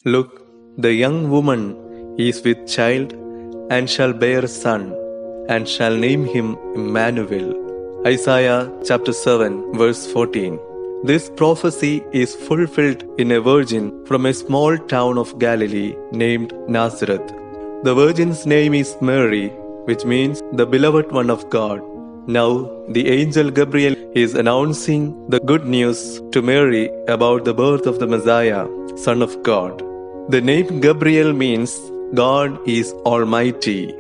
Look, the young woman is with child, and shall bear a son, and shall name him Emmanuel. Isaiah chapter 7 verse 14. This prophecy is fulfilled in a virgin from a small town of Galilee named Nazareth. The virgin's name is Mary, which means the beloved one of God. Now, the angel Gabriel is announcing the good news to Mary about the birth of the Messiah, Son of God. The name Gabriel means God is Almighty.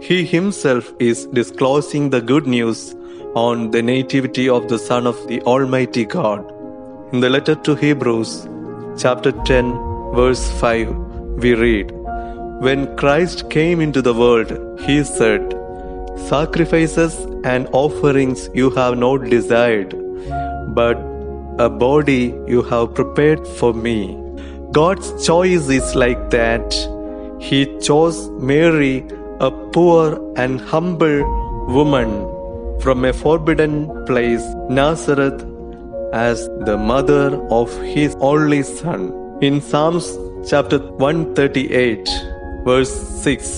He himself is disclosing the good news on the nativity of the Son of the Almighty God. In the letter to Hebrews, chapter 10, verse 5, we read, "When Christ came into the world, he said, 'Sacrifices and offerings you have not desired, but a body you have prepared for me.'" God's choice is like that. He chose Mary, a poor and humble woman from a forbidden place, Nazareth, as the mother of his only son. In Psalms chapter 138, verse 6,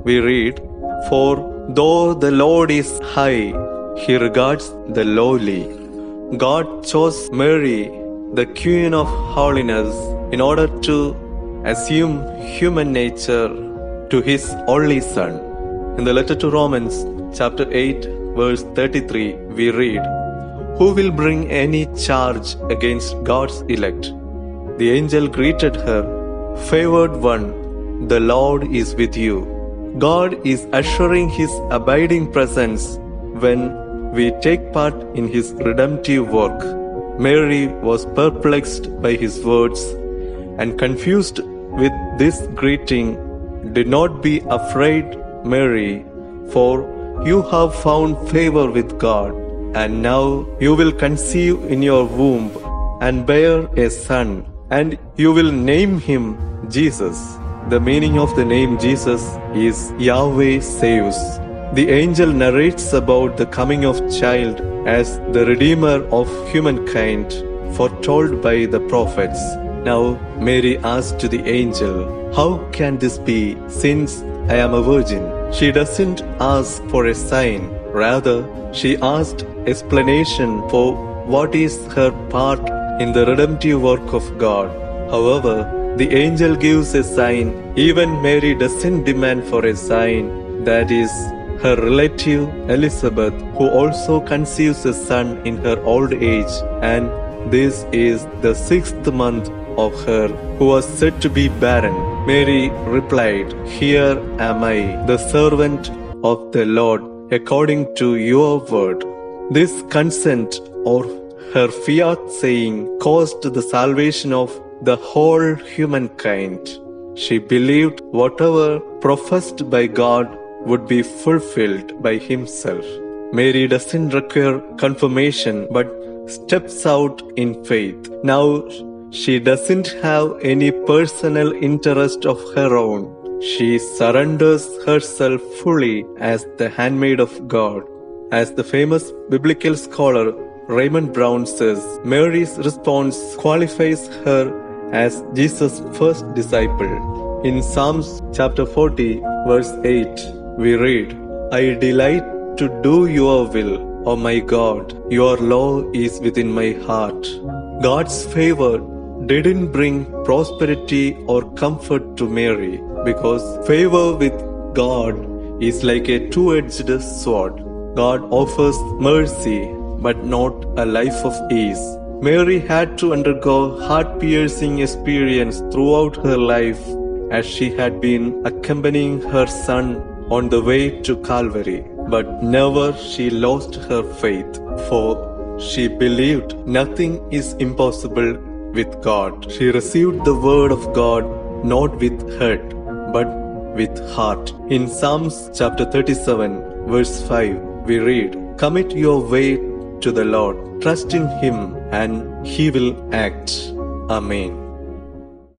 we read, "For though the Lord is high, he regards the lowly." God chose Mary, the Queen of Holiness, in order to assume human nature to his only son. In the letter to Romans chapter 8, verse 33, we read, "Who will bring any charge against God's elect?" The angel greeted her, "Favored one, the Lord is with you." God is assuring his abiding presence when we take part in his redemptive work. Mary was perplexed by his words and confused with this greeting. "Do not be afraid, Mary, for you have found favor with God, and now you will conceive in your womb and bear a son, and you will name him Jesus." The meaning of the name Jesus is Yahweh saves. The angel narrates about the coming of child as the Redeemer of humankind, foretold by the prophets. Now Mary asked to the angel, "How can this be, since I am a virgin?" She doesn't ask for a sign. Rather, she asked explanation for what is her part in the redemptive work of God. However, the angel gives a sign. Even Mary doesn't demand for a sign. That is, her relative Elizabeth, who also conceives a son in her old age, and this is the 6th month of her, who was said to be barren. Mary replied, "Here am I, the servant of the Lord, according to your word." This consent, or her fiat saying, caused the salvation of the whole humankind. She believed whatever professed by God would be fulfilled by himself. Mary doesn't require confirmation, but steps out in faith. Now she doesn't have any personal interest of her own. She surrenders herself fully as the handmaid of God. As the famous biblical scholar Raymond Brown says, Mary's response qualifies her as Jesus' first disciple. In Psalms chapter 40, verse 8, we read, "I delight to do your will, O my God. Your law is within my heart." God's favor didn't bring prosperity or comfort to Mary, because favor with God is like a two-edged sword. God offers mercy, but not a life of ease. Mary had to undergo heart-piercing experience throughout her life, as she had been accompanying her son on the way to Calvary. But never she lost her faith, for she believed nothing is impossible with God. She received the word of God not with head, but with heart. In Psalms chapter 37, verse 5, we read, "Commit your way to the Lord, trust in him, and he will act." Amen.